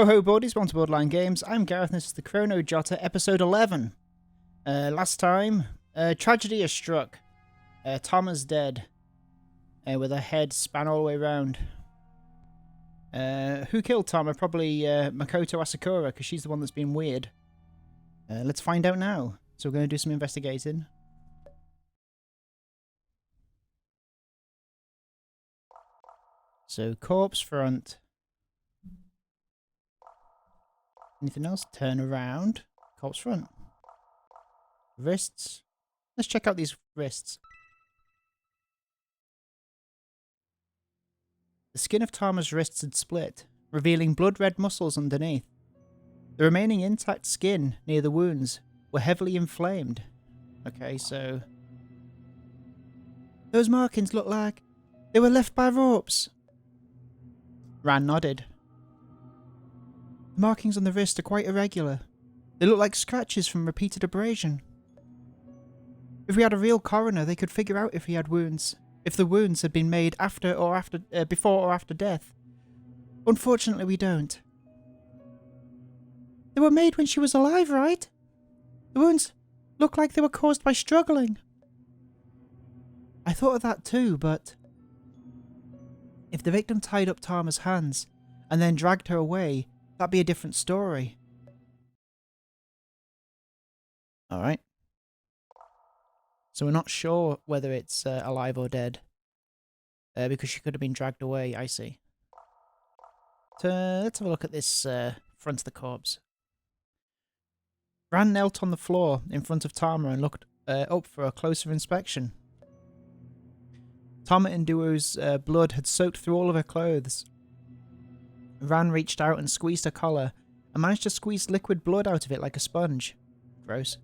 Ho ho buddies, welcome to Borderline Games. I'm Gareth and this is the Chrono Jotter episode 11. Last time, tragedy has struck. Tama's dead. With her head span all the way around. Who killed Tama? Probably Makoto Asakura, because she's the one that's been weird. Let's find out now. So we're going to do some investigating. So, corpse front. Anything else? Turn around. Corpse front. Wrists. Let's check out these wrists. The skin of Tama's wrists had split, revealing blood-red muscles underneath. The remaining intact skin near the wounds were heavily inflamed. Okay, so... those markings look like they were left by ropes. Ran nodded. The markings on the wrist are quite irregular. They look like scratches from repeated abrasion. If we had a real coroner, they could figure out if he had wounds. If the wounds had been made before or after death. Unfortunately, we don't. They were made when she was alive, right? The wounds look like they were caused by struggling. I thought of that too, but... if the victim tied up Tama's hands and then dragged her away, that'd be a different story. Alright. So we're not sure whether it's alive or dead. Because she could have been dragged away, I see. Let's have a look at this front of the corpse. Ran knelt on the floor in front of Tama and looked up for a closer inspection. Tama Induo's blood had soaked through all of her clothes. Ran reached out and squeezed her collar and managed to squeeze liquid blood out of it like a sponge. Gross.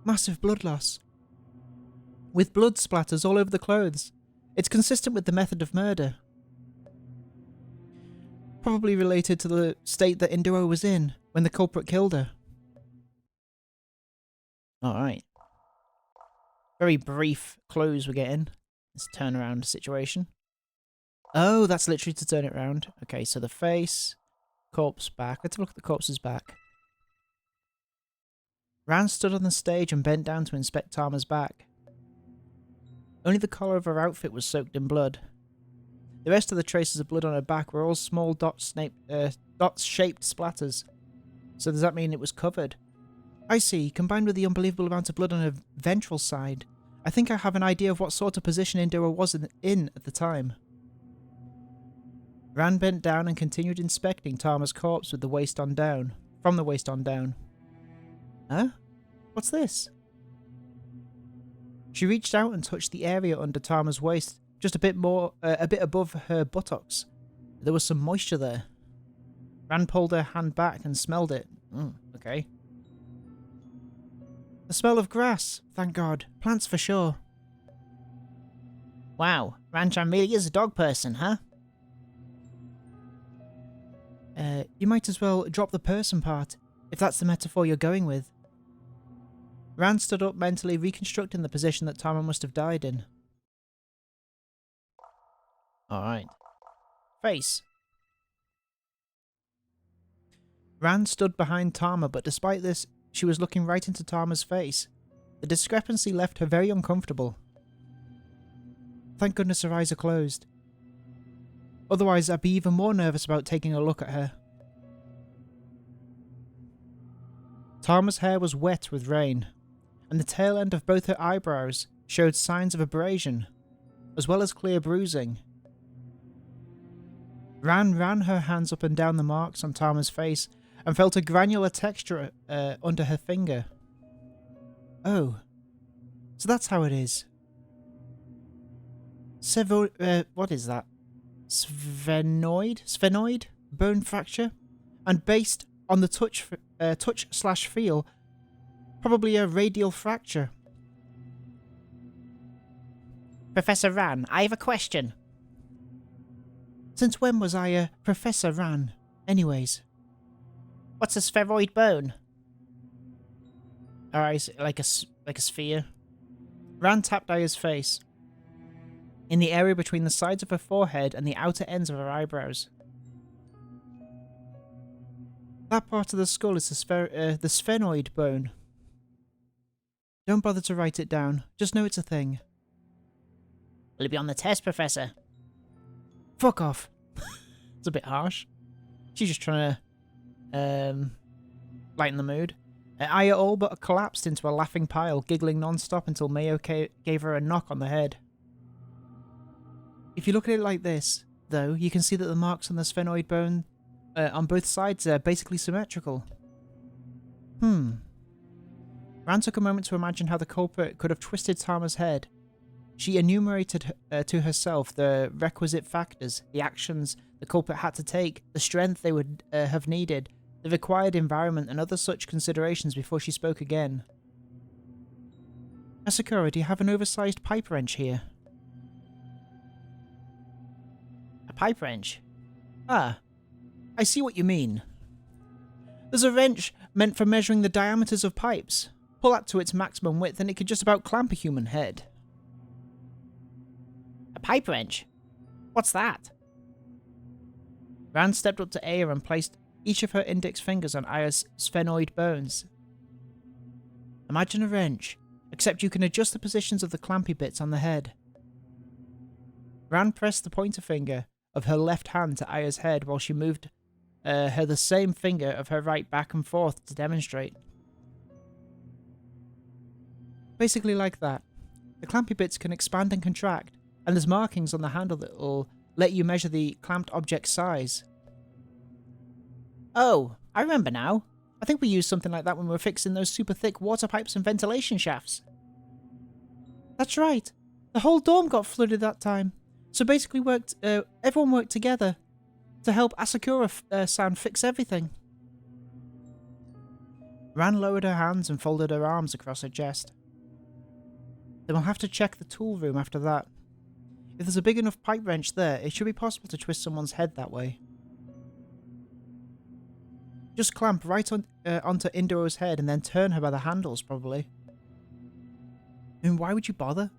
Massive blood loss. With blood splatters all over the clothes. It's consistent with the method of murder. Probably related to the state that Induo was in when the culprit killed her. Alright. Very brief close we're getting. This turnaround situation. Oh, that's literally to turn it around. Okay, so the face, corpse back. Let's have a look at the corpse's back. Ran stood on the stage and bent down to inspect Tama's back. Only the collar of her outfit was soaked in blood. The rest of the traces of blood on her back were all small dot-shaped splatters. So does that mean it was covered? I see, combined with the unbelievable amount of blood on her ventral side, I think I have an idea of what sort of position Induo was in at the time. Ran bent down and continued inspecting Tama's corpse with the waist on down. From the waist on down. Huh? What's this? She reached out and touched the area under Tama's waist, just a bit above her buttocks. There was some moisture there. Ran pulled her hand back and smelled it. Okay. The smell of grass, thank God. Plants for sure. Wow, Ran-chan really is a dog person, huh? You might as well drop the person part, if that's the metaphor you're going with. Ran stood up mentally, reconstructing the position that Tama must have died in. Alright. Face. Ran stood behind Tama, but despite this, she was looking right into Tama's face. The discrepancy left her very uncomfortable. Thank goodness her eyes are closed. Otherwise, I'd be even more nervous about taking a look at her. Tama's hair was wet with rain, and the tail end of both her eyebrows showed signs of abrasion, as well as clear bruising. Ran her hands up and down the marks on Tama's face and felt a granular texture under her finger. Oh, so that's how it is. What is that? Sphenoid bone fracture, and based on the touch/feel, probably a radial fracture. Professor Ran, I have a question. Since when was I a Professor Ran, anyways? What's a spheroid bone? Alright, like a sphere. Ran tapped Aya's face. in the area between the sides of her forehead and the outer ends of her eyebrows. That part of the skull is the sphenoid bone. Don't bother to write it down. Just know it's a thing. Will it be on the test, Professor? Fuck off. It's a bit harsh. She's just trying to lighten the mood. Aya all but collapsed into a laughing pile, giggling non-stop until Mayo gave her a knock on the head. If you look at it like this, though, you can see that the marks on the sphenoid bone on both sides are basically symmetrical. Ran took a moment to imagine how the culprit could have twisted Tama's head. She enumerated to herself the requisite factors, the actions the culprit had to take, the strength they would have needed, the required environment, and other such considerations before she spoke again. Ms Sakura, do you have an oversized pipe wrench here? A pipe wrench? Ah, I see what you mean. There's a wrench meant for measuring the diameters of pipes. Pull that to its maximum width and it could just about clamp a human head. A pipe wrench? What's that? Ran stepped up to Aya and placed each of her index fingers on Aya's sphenoid bones. Imagine a wrench, except you can adjust the positions of the clampy bits on the head. Ran pressed the pointer finger of her left hand to Aya's head while she moved her the same finger of her right back and forth to demonstrate. Basically like that. The clampy bits can expand and contract, and there's markings on the handle that will let you measure the clamped object's size. Oh, I remember now. I think we used something like that when we were fixing those super thick water pipes and ventilation shafts. That's right. The whole dorm got flooded that time. So basically everyone worked together to help Asakura-san fix everything. Ran lowered her hands and folded her arms across her chest. Then we'll have to check the tool room after that. If there's a big enough pipe wrench there, it should be possible to twist someone's head that way. Just clamp right onto Indoro's head and then turn her by the handles, probably. I mean, why would you bother?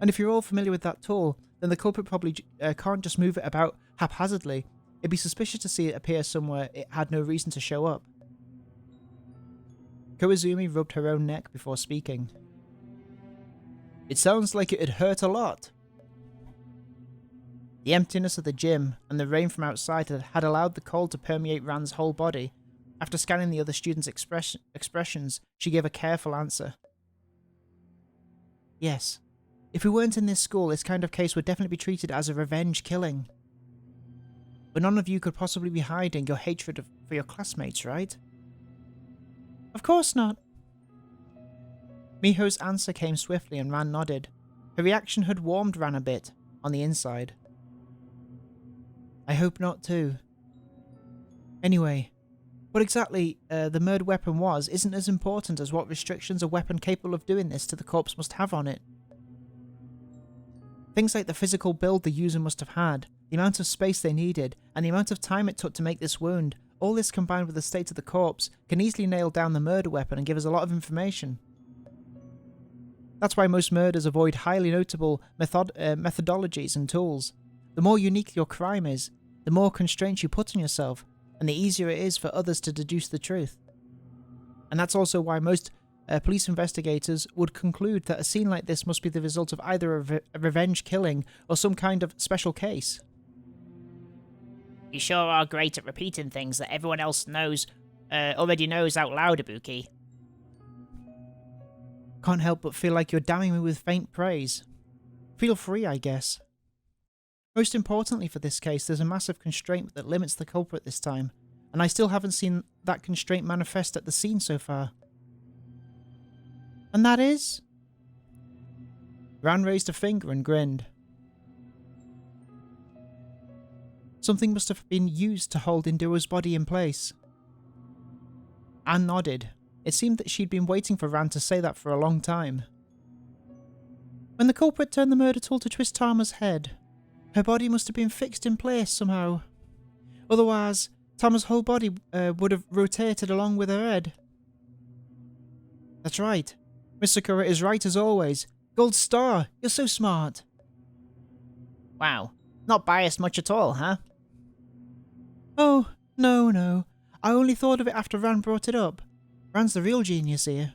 And if you're all familiar with that tool, then the culprit probably can't just move it about haphazardly. It'd be suspicious to see it appear somewhere it had no reason to show up. Koizumi rubbed her own neck before speaking. It sounds like it'd hurt a lot. The emptiness of the gym and the rain from outside had allowed the cold to permeate Ran's whole body. After scanning the other students' expressions, she gave a careful answer. Yes. If we weren't in this school, this kind of case would definitely be treated as a revenge killing. But none of you could possibly be hiding your hatred for your classmates, right? Of course not. Miho's answer came swiftly and Ran nodded. Her reaction had warmed Ran a bit, on the inside. I hope not too. Anyway, what exactly the murder weapon was isn't as important as what restrictions a weapon capable of doing this to the corpse must have on it. Things like the physical build the user must have had, the amount of space they needed, and the amount of time it took to make this wound, all this combined with the state of the corpse, can easily nail down the murder weapon and give us a lot of information. That's why most murders avoid highly notable methodologies and tools. The more unique your crime is, the more constraints you put on yourself, and the easier it is for others to deduce the truth. And that's also why most police investigators would conclude that a scene like this must be the result of either a revenge killing or some kind of special case. You sure are great at repeating things that everyone else already knows out loud, Ibuki. Can't help but feel like you're damning me with faint praise. Feel free, I guess. Most importantly for this case, there's a massive constraint that limits the culprit this time, and I still haven't seen that constraint manifest at the scene so far. And that is? Ran raised a finger and grinned. Something must have been used to hold Indoro's body in place. Anne nodded. It seemed that she'd been waiting for Ran to say that for a long time. When the culprit turned the murder tool to twist Tama's head, her body must have been fixed in place somehow. Otherwise, Tama's whole body would have rotated along with her head. That's right. Ms Sakura is right as always. Gold star, you're so smart. Wow, not biased much at all, huh? Oh, no. I only thought of it after Ran brought it up. Ran's the real genius here.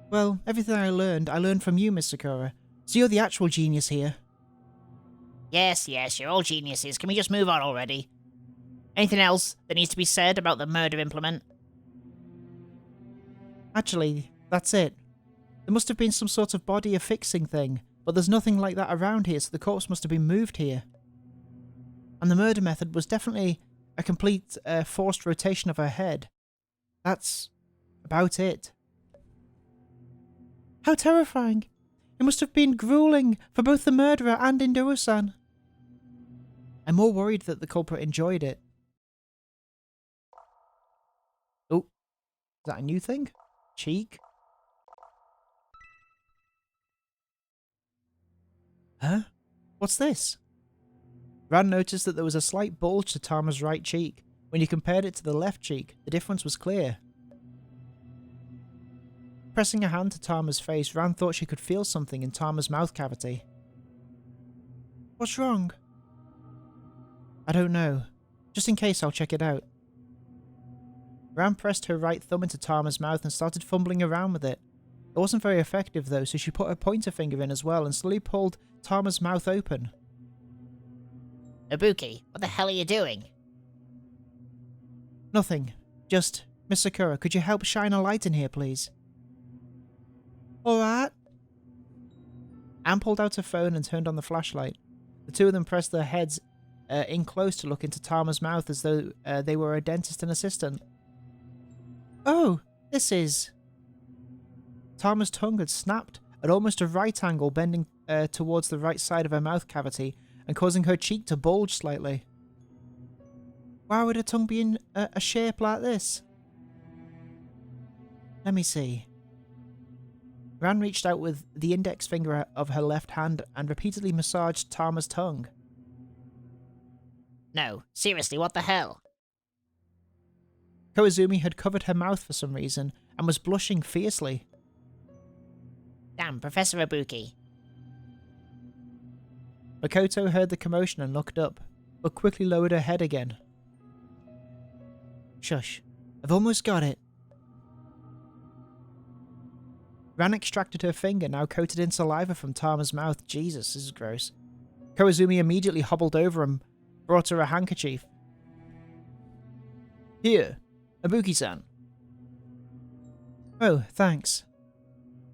Well, everything I learned from you, Ms Sakura. So you're the actual genius here. Yes, you're all geniuses. Can we just move on already? Anything else that needs to be said about the murder implement? Actually, that's it. There must have been some sort of body affixing thing, but there's nothing like that around here, so the corpse must have been moved here. And the murder method was definitely a complete forced rotation of her head. That's about it. How terrifying! It must have been grueling for both the murderer and Indoro-san. I'm more worried that the culprit enjoyed it. Oh, is that a new thing? Cheek? Huh? What's this? Ran noticed that there was a slight bulge to Tama's right cheek. When you compared it to the left cheek, the difference was clear. Pressing a hand to Tama's face, Ran thought she could feel something in Tama's mouth cavity. What's wrong? I don't know. Just in case, I'll check it out. Ran pressed her right thumb into Tama's mouth and started fumbling around with it. It wasn't very effective though, so she put her pointer finger in as well and slowly pulled Tama's mouth open. Ibuki, what the hell are you doing? Nothing. Just, Ms Sakura, could you help shine a light in here, please? Alright. Anne pulled out her phone and turned on the flashlight. The two of them pressed their heads in close to look into Tama's mouth as though they were a dentist and assistant. Oh, this is... Tama's tongue had snapped at almost a right angle, bending towards the right side of her mouth cavity and causing her cheek to bulge slightly. Why would her tongue be in a shape like this? Let me see. Ran reached out with the index finger of her left hand and repeatedly massaged Tama's tongue. No, seriously, what the hell? Koizumi had covered her mouth for some reason and was blushing fiercely. Damn, Professor Ibuki. Makoto heard the commotion and looked up, but quickly lowered her head again. Shush. I've almost got it. Ran extracted her finger, now coated in saliva, from Tama's mouth. Jesus, this is gross. Koizumi immediately hobbled over and brought her a handkerchief. Here, Ibuki-san. Oh, thanks.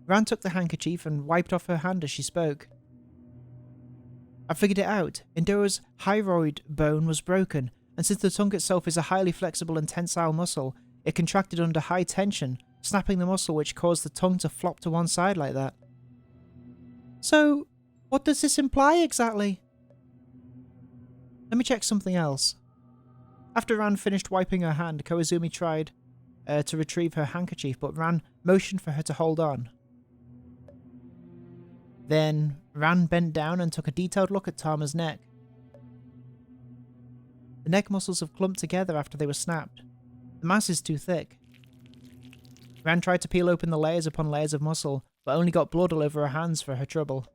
Ran took the handkerchief and wiped off her hand as she spoke. I figured it out. Indoro's hyroid bone was broken, and since the tongue itself is a highly flexible and tensile muscle, it contracted under high tension, snapping the muscle which caused the tongue to flop to one side like that. So, what does this imply exactly? Let me check something else. After Ran finished wiping her hand, Koizumi tried to retrieve her handkerchief, but Ran motioned for her to hold on. Then, Ran bent down and took a detailed look at Tama's neck. The neck muscles have clumped together after they were snapped. The mass is too thick. Ran tried to peel open the layers upon layers of muscle, but only got blood all over her hands for her trouble.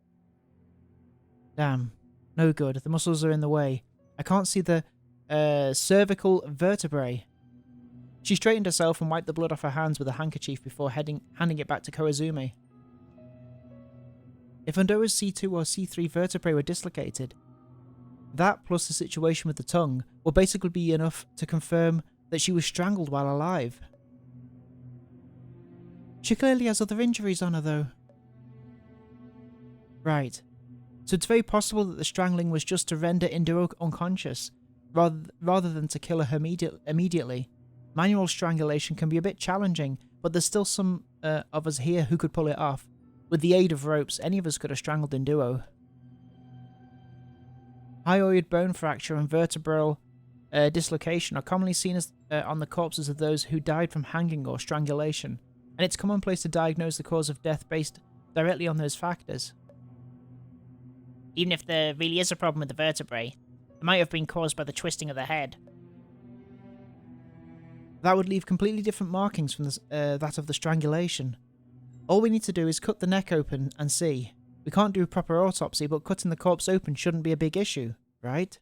Damn. No good. The muscles are in the way. I can't see the cervical vertebrae. She straightened herself and wiped the blood off her hands with a handkerchief before handing it back to Koizumi. If Indoro's C2 or C3 vertebrae were dislocated, that plus the situation with the tongue will basically be enough to confirm that she was strangled while alive. She clearly has other injuries on her though. Right. So it's very possible that the strangling was just to render Indoro unconscious, rather than to kill her immediately. Manual strangulation can be a bit challenging, but there's still some of us here who could pull it off. With the aid of ropes, any of us could have strangled Indoro. Hyoid bone fracture and vertebral dislocation are commonly seen as on the corpses of those who died from hanging or strangulation, and it's commonplace to diagnose the cause of death based directly on those factors. Even if there really is a problem with the vertebrae, it might have been caused by the twisting of the head. That would leave completely different markings from that of the strangulation. All we need to do is cut the neck open and see. We can't do a proper autopsy, but cutting the corpse open shouldn't be a big issue, right?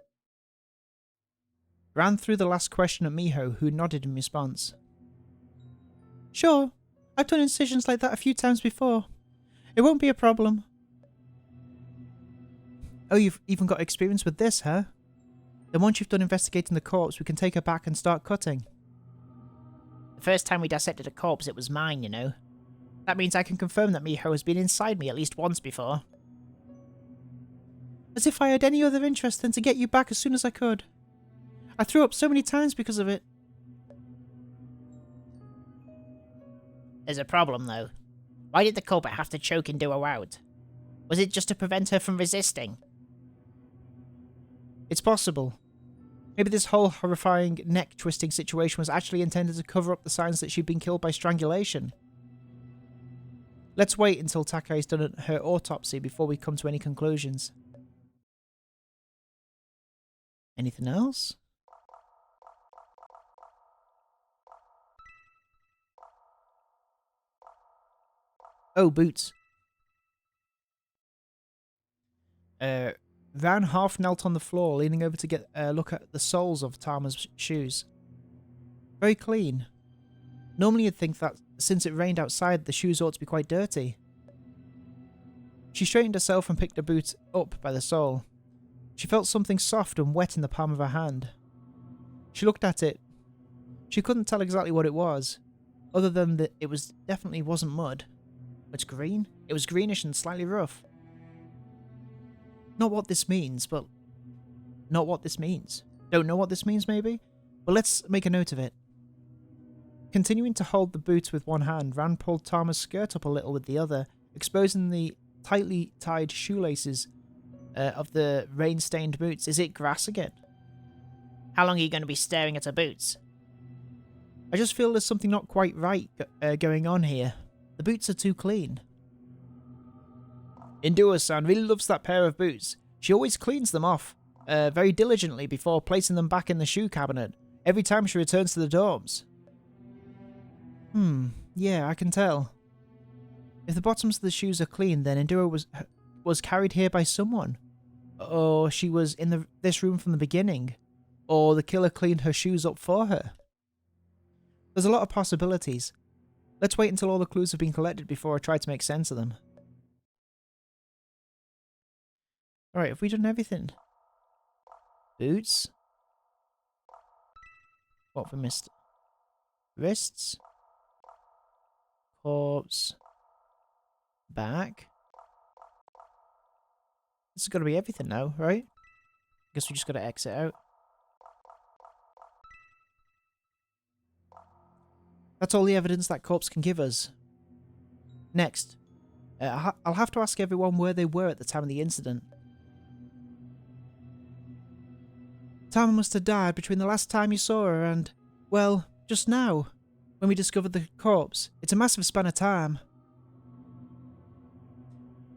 Ran through the last question at Miho, who nodded in response. Sure, I've done incisions like that a few times before. It won't be a problem. Oh, you've even got experience with this, huh? Then once you've done investigating the corpse, we can take her back and start cutting. The first time we dissected a corpse, it was mine, you know. That means I can confirm that Miho has been inside me at least once before. As if I had any other interest than to get you back as soon as I could. I threw up so many times because of it. There's a problem, though. Why did the culprit have to choke Induo out? Was it just to prevent her from resisting? It's possible. Maybe this whole horrifying neck-twisting situation was actually intended to cover up the signs that she'd been killed by strangulation. Let's wait until Takai's done her autopsy before we come to any conclusions. Anything else? Oh, boots. Van half knelt on the floor, leaning over to get a look at the soles of Tama's shoes. Very clean. Normally you'd think that since it rained outside, the shoes ought to be quite dirty. She straightened herself and picked a boot up by the sole. She felt something soft and wet in the palm of her hand. She looked at it. She couldn't tell exactly what it was, other than that it definitely wasn't mud. It's green? It was greenish and slightly rough. Not what this means, but... Not what this means. Don't know what this means, maybe? But let's make a note of it. Continuing to hold the boot with one hand, Ran pulled Tama's skirt up a little with the other, exposing the tightly tied shoelaces of the rain-stained boots. Is it grass again? How long are you going to be staring at her boots? I just feel there's something not quite right going on here. The boots are too clean. Induo-san really loves that pair of boots. She always cleans them off very diligently before placing them back in the shoe cabinet, every time she returns to the dorms. Yeah, I can tell. If the bottoms of the shoes are clean, then Induo was carried here by someone. Or she was in this room from the beginning. Or the killer cleaned her shoes up for her. There's a lot of possibilities. Let's wait until all the clues have been collected before I try to make sense of them. Alright, have we done everything? Boots? What have we missed? Wrists? Corpse? Back? This has got to be everything now, right? Guess we just got to exit out. That's all the evidence that corpse can give us. Next, I'll have to ask everyone where they were at the time of the incident. Tama must have died between the last time you saw her and, well, just now, when we discovered the corpse. It's a massive span of time.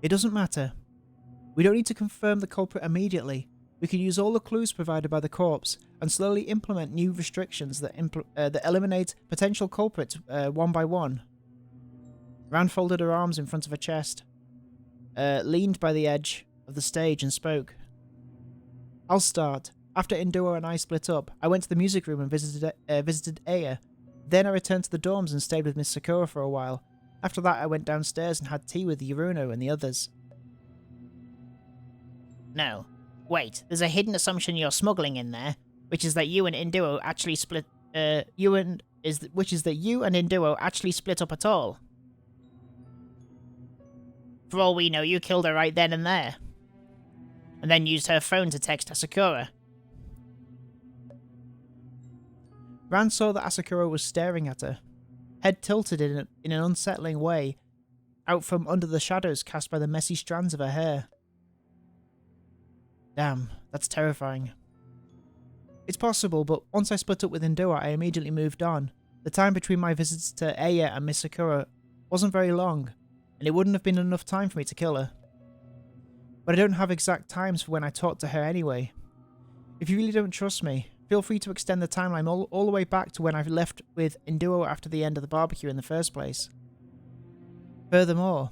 It doesn't matter. We don't need to confirm the culprit immediately. We can use all the clues provided by the corpse and slowly implement new restrictions that eliminate potential culprits one by one. Ran folded her arms in front of her chest, leaned by the edge of the stage and spoke. I'll start. After Induo and I split up, I went to the music room and visited Aya. Then I returned to the dorms and stayed with Ms Sakura for a while. After that, I went downstairs and had tea with Yuruno and the others. No. Wait, there's a hidden assumption you're smuggling in there, which is that you and Induo actually split... which is that you and Induo actually split up at all. For all we know, you killed her right then and there. And then used her phone to text Sakura. Ran saw that Asakura was staring at her, head tilted in an unsettling way, out from under the shadows cast by the messy strands of her hair. Damn, that's terrifying. It's possible, but once I split up with Induo, I immediately moved on. The time between my visits to Aya and Ms Sakura wasn't very long, and it wouldn't have been enough time for me to kill her. But I don't have exact times for when I talked to her anyway. If you really don't trust me, feel free to extend the timeline all the way back to when I left with Induo after the end of the barbecue in the first place. Furthermore,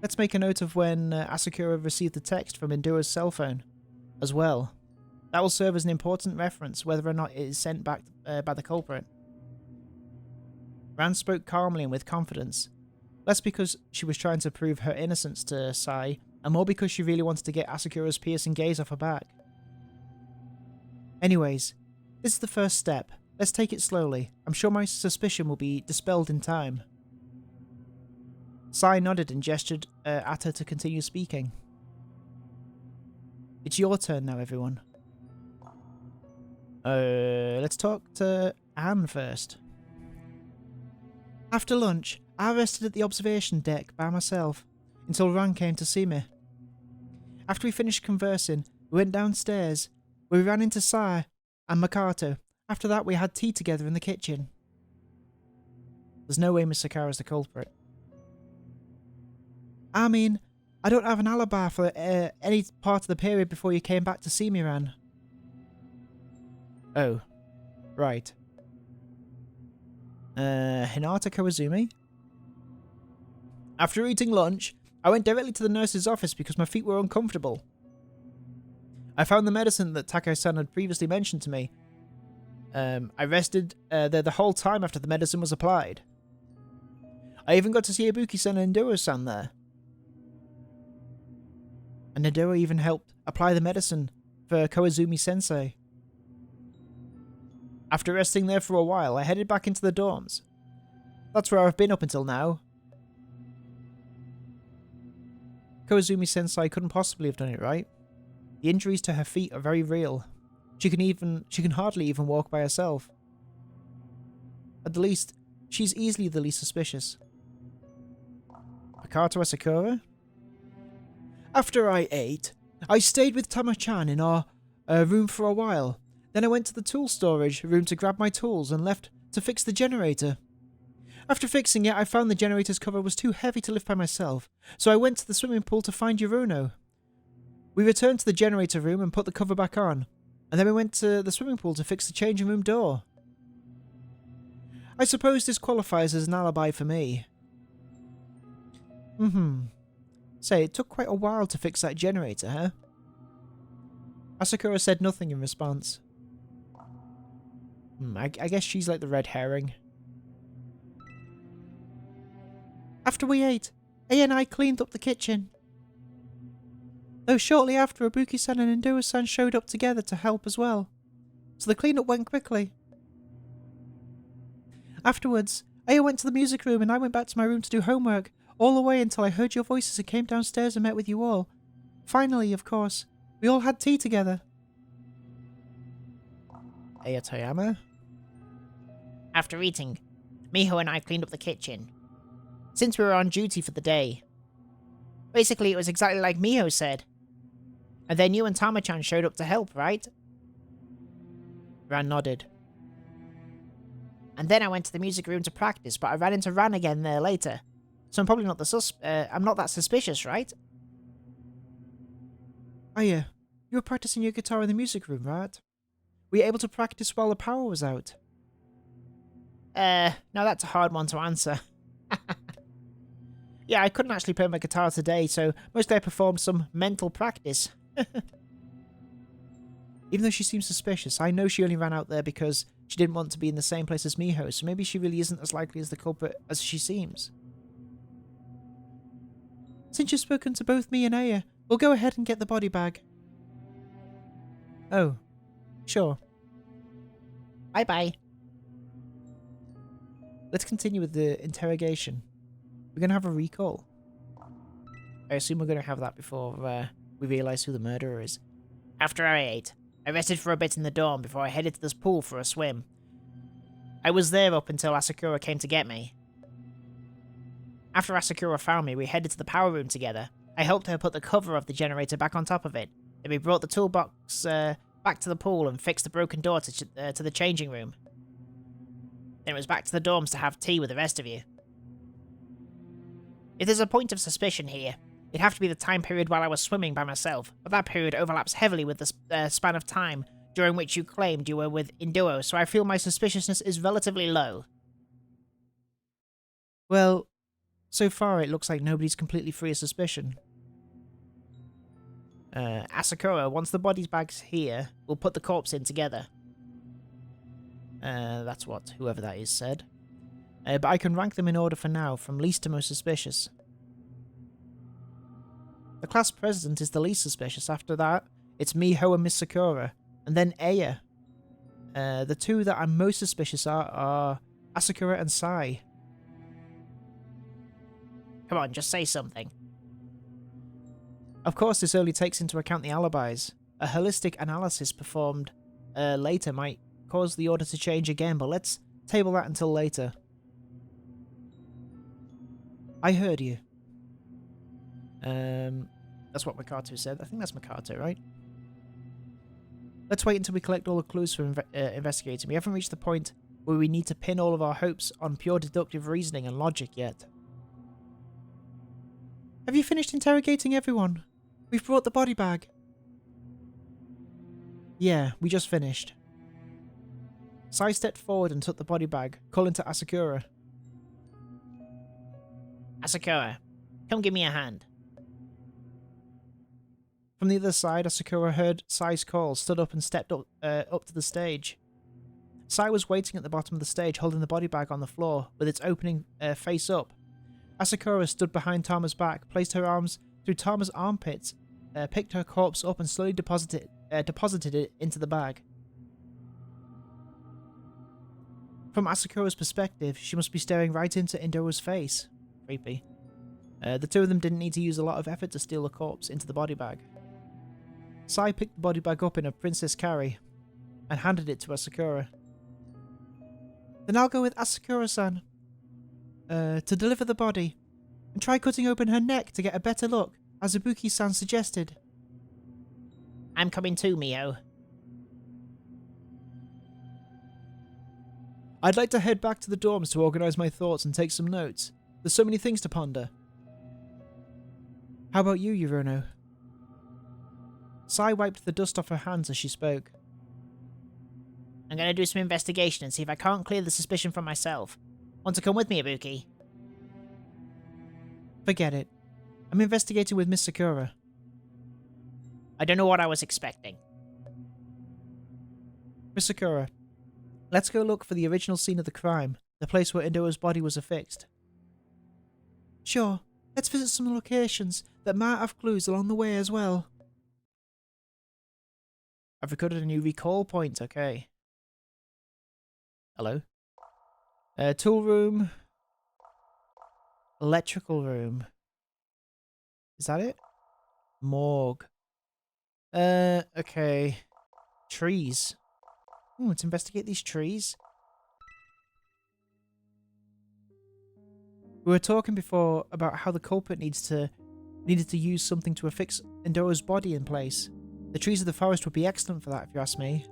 let's make a note of when Asakura received the text from Induo's cell phone, as well. That will serve as an important reference whether or not it is sent back by the culprit. Ran spoke calmly and with confidence, less because she was trying to prove her innocence to Sai, and more because she really wanted to get Asakura's piercing gaze off her back. Anyways, this is the first step. Let's take it slowly. I'm sure my suspicion will be dispelled in time. Sai nodded and gestured at her to continue speaking. It's your turn now, everyone. Let's talk to Anne first. After lunch, I rested at the observation deck by myself until Ran came to see me. After we finished conversing, we went downstairs, where we ran into Sai and Makato. After that, we had tea together in the kitchen. There's no way Ms Sakura is the culprit. I mean, I don't have an alibi for any part of the period before you came back to see me, Ran. Oh, right. Hinata Kawazumi? After eating lunch, I went directly to the nurse's office because my feet were uncomfortable. I found the medicine that Takai-san had previously mentioned to me. I rested there the whole time after the medicine was applied. I even got to see Ibuki-san and Induro-san there. And Induro even helped apply the medicine for Kawazumi-sensei. After resting there for a while, I headed back into the dorms. That's where I've been up until now. Kawazumi-sensei couldn't possibly have done it, right? The injuries to her feet are very real. She can hardly even walk by herself. At the least, she's easily the least suspicious. Makato Asakura? After I ate, I stayed with Tama-chan in our room for a while. Then I went to the tool storage room to grab my tools and left to fix the generator. After fixing it, I found the generator's cover was too heavy to lift by myself, so I went to the swimming pool to find Yuruno. We returned to the generator room and put the cover back on, and then we went to the swimming pool to fix the changing room door. I suppose this qualifies as an alibi for me. Say, it took quite a while to fix that generator, huh? Asakura said nothing in response. I guess she's like the red herring. After we ate, A and I cleaned up the kitchen. Though shortly after, Ibuki-san and Induro-san showed up together to help as well, so the cleanup went quickly. Afterwards, Aya went to the music room and I went back to my room to do homework, all the way until I heard your voices and came downstairs and met with you all. Finally, of course, we all had tea together. Aya Toyama? After eating, Miho and I cleaned up the kitchen, since we were on duty for the day. Basically, it was exactly like Miho said. And then you and Tama-chan showed up to help, right? Ran nodded. And then I went to the music room to practice, but I ran into Ran again there later. So I'm probably not I'm not that suspicious, right? Aya, you were practicing your guitar in the music room, right? Were you able to practice while the power was out? No, that's a hard one to answer. Yeah, I couldn't actually play my guitar today, so mostly I performed some mental practice. Even though she seems suspicious, I know she only ran out there because she didn't want to be in the same place as Miho, so maybe she really isn't as likely as the culprit as she seems. Since you've spoken to both me and Aya, we'll go ahead and get the body bag. Oh, sure. Bye-bye. Let's continue with the interrogation. We're going to have a recall. I assume we're going to have that before we realise who the murderer is. After I ate, I rested for a bit in the dorm before I headed to this pool for a swim. I was there up until Asakura came to get me. After Asakura found me, we headed to the power room together. I helped her put the cover of the generator back on top of it. Then we brought the toolbox back to the pool and fixed the broken door to the changing room. Then it was back to the dorms to have tea with the rest of you. If there's a point of suspicion here, it'd have to be the time period while I was swimming by myself, but that period overlaps heavily with the span of time during which you claimed you were with Induo, so I feel my suspiciousness is relatively low. Well, so far it looks like nobody's completely free of suspicion. Asakura, once the body bag's here, we'll put the corpse in together. That's what whoever that is said. But I can rank them in order for now, from least to most suspicious. The class president is the least suspicious. After that, it's Miho and Ms Sakura, and then Aya. The two that I'm most suspicious are Asakura and Sai. Come on, just say something. Of course, this only takes into account the alibis. A holistic analysis performed later might cause the order to change again, but let's table that until later. I heard you. That's what Makato said. I think that's Makato, right? Let's wait until we collect all the clues for investigating. We haven't reached the point where we need to pin all of our hopes on pure deductive reasoning and logic yet. Have you finished interrogating everyone? We've brought the body bag. Yeah, we just finished. Sai stepped forward and took the body bag, calling to Asakura. Asakura, come give me a hand. From the other side, Asakura heard Sai's call, stood up and stepped up to the stage. Sai was waiting at the bottom of the stage, holding the body bag on the floor, with its opening face up. Asakura stood behind Tama's back, placed her arms through Tama's armpits, picked her corpse up and slowly deposited it into the bag. From Asakura's perspective, she must be staring right into Indora's face. Creepy. The two of them didn't need to use a lot of effort to steal the corpse into the body bag. Sai picked the body bag up in a princess carry and handed it to Asakura. Then I'll go with Asakura-san to deliver the body and try cutting open her neck to get a better look, as Ibuki-san suggested. I'm coming too, Miho. I'd like to head back to the dorms to organise my thoughts and take some notes. There's so many things to ponder. How about you, Yurono? Sai wiped the dust off her hands as she spoke. I'm gonna do some investigation and see if I can't clear the suspicion from myself. Want to come with me, Ibuki? Forget it. I'm investigating with Ms Sakura. I don't know what I was expecting. Ms Sakura, let's go look for the original scene of the crime, the place where Indora's body was affixed. Sure, let's visit some locations that might have clues along the way as well. I've recorded a new recall point, okay. Hello? Tool room. Electrical room. Is that it? Morgue. Okay. Trees. Let's investigate these trees. We were talking before about how the culprit needed to use something to affix Indora's body in place. The trees of the forest would be excellent for that, if you ask me.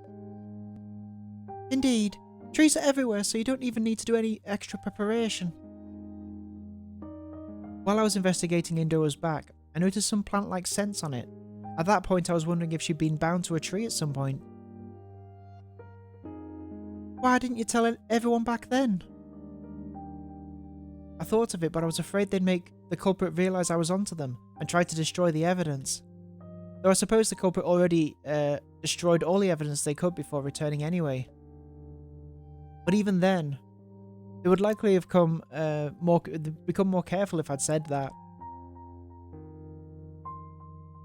Indeed. Trees are everywhere, so you don't even need to do any extra preparation. While I was investigating Indora's back, I noticed some plant-like scents on it. At that point, I was wondering if she'd been bound to a tree at some point. Why didn't you tell everyone back then? I thought of it, but I was afraid they'd make the culprit realise I was onto them and try to destroy the evidence. Though I suppose the culprit already destroyed all the evidence they could before returning anyway. But even then, they would likely have become more careful if I'd said that.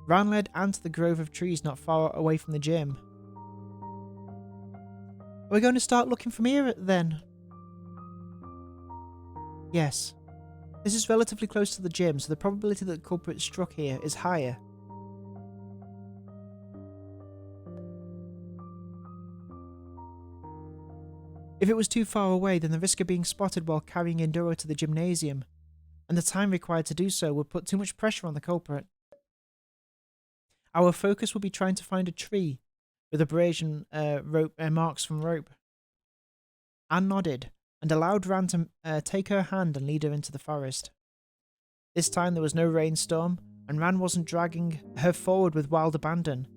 Ran led Anne to the grove of trees not far away from the gym. Are we going to start looking from here then? Yes. This is relatively close to the gym, so the probability that the culprit struck here is higher. If it was too far away, then the risk of being spotted while carrying Indora to the gymnasium, and the time required to do so, would put too much pressure on the culprit. Our focus will be trying to find a tree with abrasion marks from rope. Anne nodded and allowed Ran to take her hand and lead her into the forest. This time there was no rainstorm, and Ran wasn't dragging her forward with wild abandon.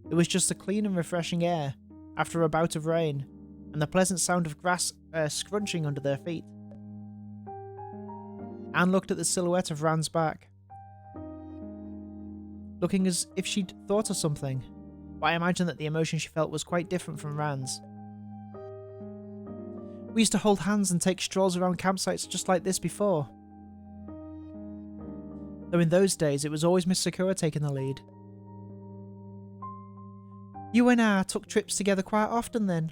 It was just the clean and refreshing air after a bout of rain, and the pleasant sound of grass scrunching under their feet. Anne looked at the silhouette of Ran's back. looking as if she'd thought of something, but I imagine that the emotion she felt was quite different from Rand's. We used to hold hands and take strolls around campsites just like this before. Though in those days it was always Ms Sakura taking the lead. You and I took trips together quite often then.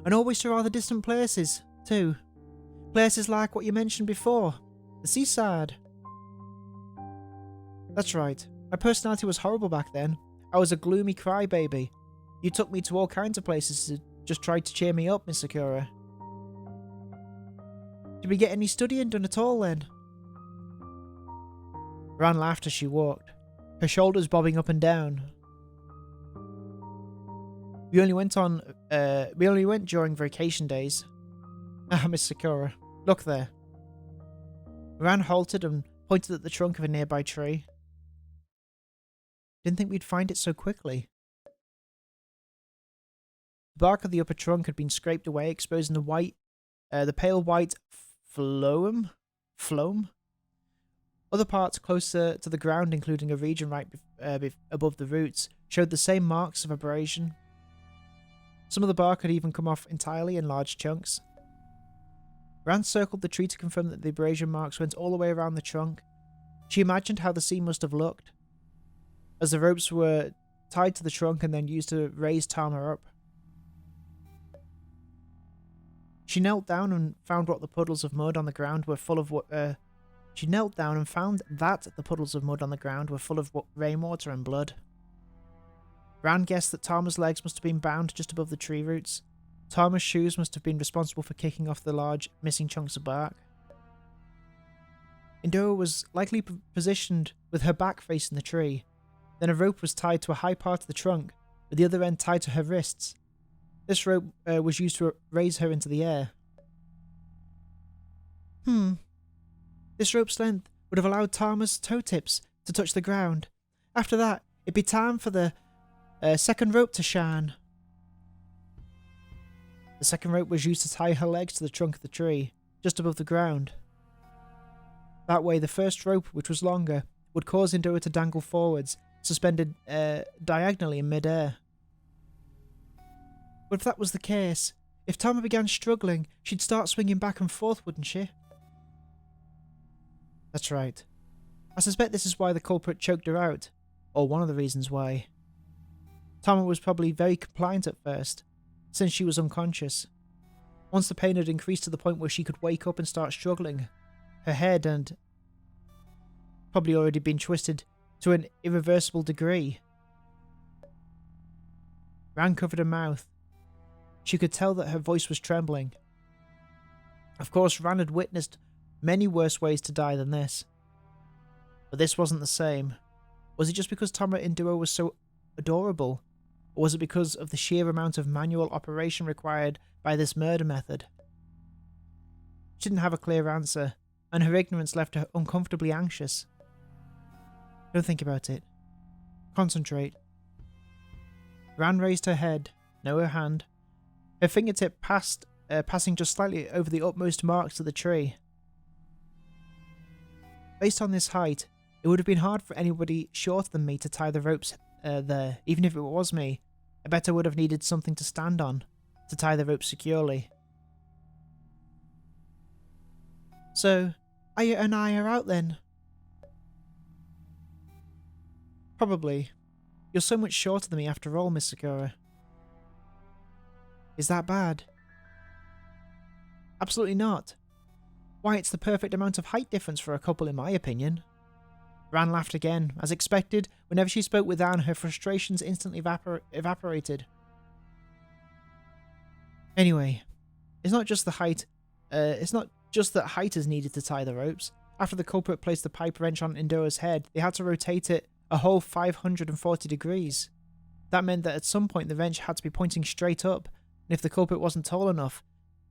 And always to rather distant places, too. Places like what you mentioned before, the seaside. That's right, my personality was horrible back then. I was a gloomy crybaby. You took me to all kinds of places to just try to cheer me up, Ms Sakura. Did we get any studying done at all then? Ran laughed as she walked, her shoulders bobbing up and down. We only went during vacation days. Ah, Ms Sakura, look there. Ran halted and pointed at the trunk of a nearby tree. Didn't think we'd find it so quickly. The bark of the upper trunk had been scraped away, exposing the pale white phloem. Other parts closer to the ground, including a region right above the roots, showed the same marks of abrasion. Some of the bark had even come off entirely in large chunks. Rand circled the tree to confirm that the abrasion marks went all the way around the trunk. She imagined how the scene must have looked, as the ropes were tied to the trunk and then used to raise Tama up. She knelt down and found that the puddles of mud on the ground were full of rainwater and blood. Rand guessed that Tama's legs must have been bound just above the tree roots. Tama's shoes must have been responsible for kicking off the large, missing chunks of bark. Indora was likely positioned with her back facing the tree. Then a rope was tied to a high part of the trunk, with the other end tied to her wrists. This rope was used to raise her into the air. This rope's length would have allowed Tama's toe tips to touch the ground. After that, it'd be time for the second rope to shine. The second rope was used to tie her legs to the trunk of the tree, just above the ground. That way, the first rope, which was longer, would cause Indora to dangle forwards, suspended diagonally in mid-air. But if that was the case, if Tama began struggling, she'd start swinging back and forth, wouldn't she? That's right. I suspect this is why the culprit choked her out, or one of the reasons why. Tama was probably very compliant at first, since she was unconscious. Once the pain had increased to the point where she could wake up and start struggling, her head had probably already been twisted to an irreversible degree. Ran covered her mouth. She could tell that her voice was trembling. Of course, Ran had witnessed many worse ways to die than this. But this wasn't the same. Was it just because Tama Indora was so adorable? Or was it because of the sheer amount of manual operation required by this murder method? She didn't have a clear answer, and her ignorance left her uncomfortably anxious. Don't think about it. Concentrate. Ran raised her head, no her hand, her fingertip passing just slightly over the utmost marks of the tree. Based on this height, it would have been hard for anybody shorter than me to tie the ropes there. Even if it was me, I bet I would have needed something to stand on to tie the rope securely. So, Aya and I are out then? Probably. You're so much shorter than me after all, Ms Sakura. Is that bad? Absolutely not. Why, it's the perfect amount of height difference for a couple in my opinion. Ran laughed again. As expected, whenever she spoke with Anne, her frustrations instantly evaporated. Anyway, it's not just that height is needed to tie the ropes. After the culprit placed the pipe wrench on Indora's head, they had to rotate it a whole 540 degrees. That meant that at some point the wrench had to be pointing straight up, and if the culprit wasn't tall enough,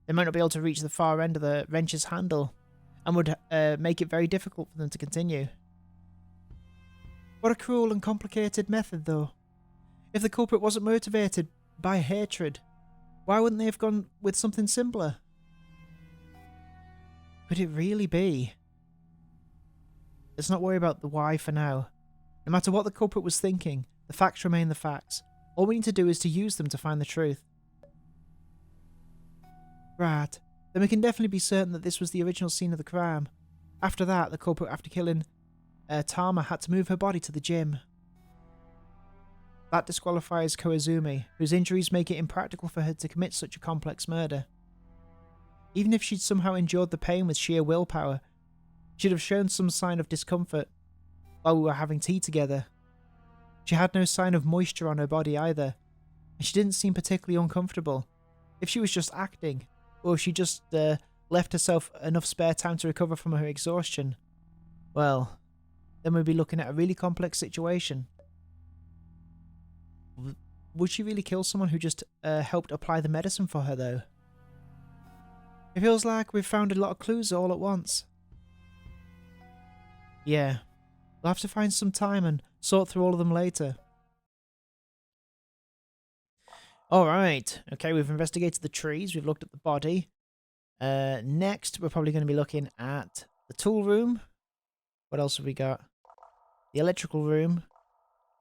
they might not be able to reach the far end of the wrench's handle, and would make it very difficult for them to continue. What a cruel and complicated method, though. If the culprit wasn't motivated by hatred, why wouldn't they have gone with something simpler? Could it really be? Let's not worry about the why for now. No matter what the culprit was thinking, the facts remain the facts. All we need to do is to use them to find the truth. Right. Then we can definitely be certain that this was the original scene of the crime. After that, the culprit, after killing Tama, had to move her body to the gym. That disqualifies Koizumi, whose injuries make it impractical for her to commit such a complex murder. Even if she'd somehow endured the pain with sheer willpower, she'd have shown some sign of discomfort while we were having tea together. She had no sign of moisture on her body either, and she didn't seem particularly uncomfortable. If she was just acting, or if she just left herself enough spare time to recover from her exhaustion, well, then we'd be looking at a really complex situation. Would she really kill someone who just helped apply the medicine for her, though? It feels like we've found a lot of clues all at once. Yeah, we'll have to find some time and sort through all of them later. Alright, okay, we've investigated the trees, we've looked at the body. Next, we're probably going to be looking at the tool room. What else have we got? The electrical room.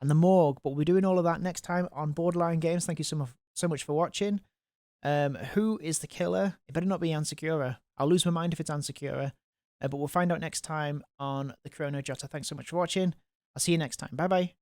And the morgue, but we're doing all of that next time on Borderline Games. Thank you so much for watching. Who is the killer? It better not be Ms Sakura. I'll lose my mind if it's Ms Sakura. But we'll find out next time on the Chrono Jotter. Thanks so much for watching. I'll see you next time. Bye bye.